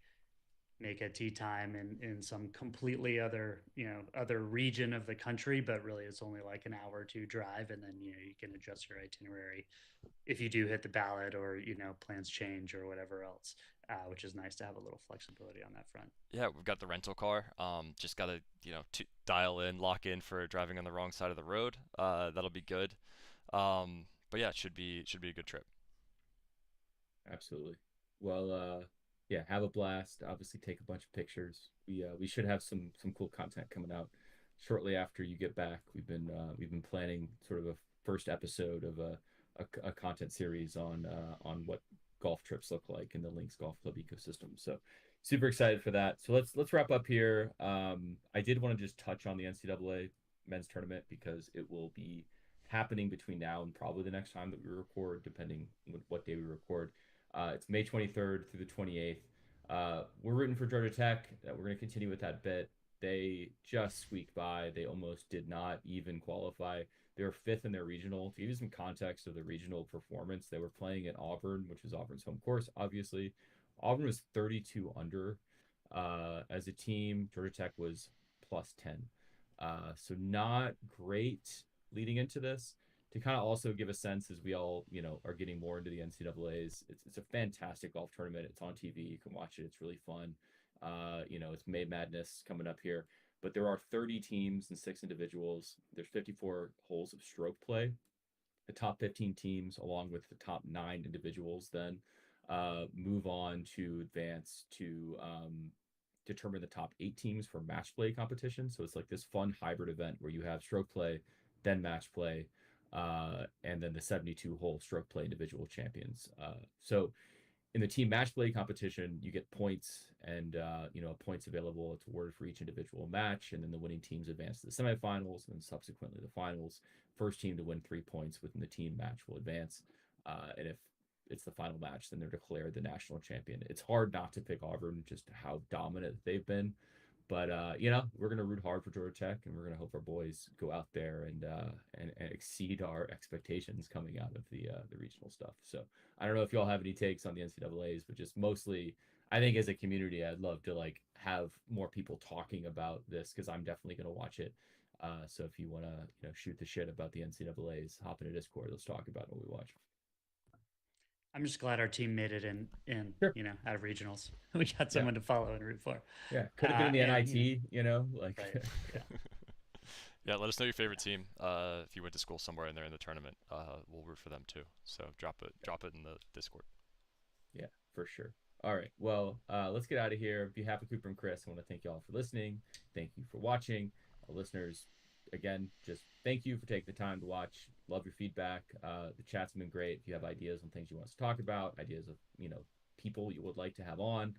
make a tea time in some completely other region of the country, but really it's only like an hour or two drive. And then, you can adjust your itinerary if you do hit the ballot or, plans change or whatever else, which is nice to have a little flexibility on that front. Yeah, we've got the rental car. Just gotta dial in, lock in for driving on the wrong side of the road. That'll be good. But yeah, it should be a good trip. Absolutely. Well, yeah, have a blast. Obviously, take a bunch of pictures. We should have some cool content coming out shortly after you get back. We've been planning sort of a first episode of a content series on what golf trips look like in the Links Golf Club ecosystem. So super excited for that. So let's wrap up here. I did want to just touch on the NCAA men's tournament because it will be happening between now and probably the next time that we record, depending what day we record. It's May 23rd through the 28th. We're rooting for Georgia Tech. We're going to continue with that bit. They just squeaked by. They almost did not even qualify. They were fifth in their regional. To give you some context of the regional performance, they were playing at Auburn, which is Auburn's home course, obviously. Auburn was 32 under. As a team, Georgia Tech was plus 10. So not great leading into this. To kind of also give a sense as we all, are getting more into the NCAAs, it's a fantastic golf tournament. It's on TV. You can watch it. It's really fun. It's May Madness coming up here, but there are 30 teams and 6 individuals. There's 54 holes of stroke play. The top 15 teams, along with the top 9 individuals, then move on to advance to determine the top 8 teams for match play competition. So it's like this fun hybrid event where you have stroke play, then match play, and then the 72 hole stroke play individual champions. So in the team match play competition, you get points and points available. It's awarded for each individual match, and then the winning teams advance to the semifinals and subsequently the finals. First team to win 3 points within the team match will advance, and if it's the final match, then they're declared the national champion. It's hard not to pick Auburn, just how dominant they've been. But we're gonna root hard for Georgia Tech, and we're gonna hope our boys go out there and exceed our expectations coming out of the regional stuff. So I don't know if y'all have any takes on the NCAA's, but just mostly, I think as a community, I'd love to like have more people talking about this because I'm definitely gonna watch it. So if you wanna shoot the shit about the NCAA's, hop into Discord. Let's talk about what we watch. I'm just glad our team made it in Sure. out of regionals. We got someone to follow and root for. Yeah, could have been in the NIT, like. Right. Yeah. Yeah, let us know your favorite team. If you went to school somewhere and they're in the tournament, we'll root for them too. So drop it in the Discord. Yeah, for sure. All right. Well, let's get out of here. On behalf of Cooper and Chris, I want to thank you all for listening. Thank you for watching. Listeners, again, just thank you for taking the time to watch. Love your feedback. The chat's been great. If you have ideas on things you want us to talk about, ideas of people you would like to have on,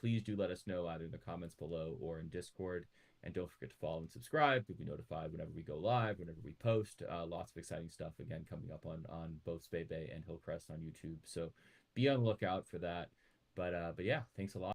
please do let us know either in the comments below or in Discord. And don't forget to follow and subscribe to be notified whenever we go live, whenever we post. Lots of exciting stuff again coming up on both Spey Bay and Hillcrest on YouTube. So be on the lookout for that. But yeah, thanks a lot.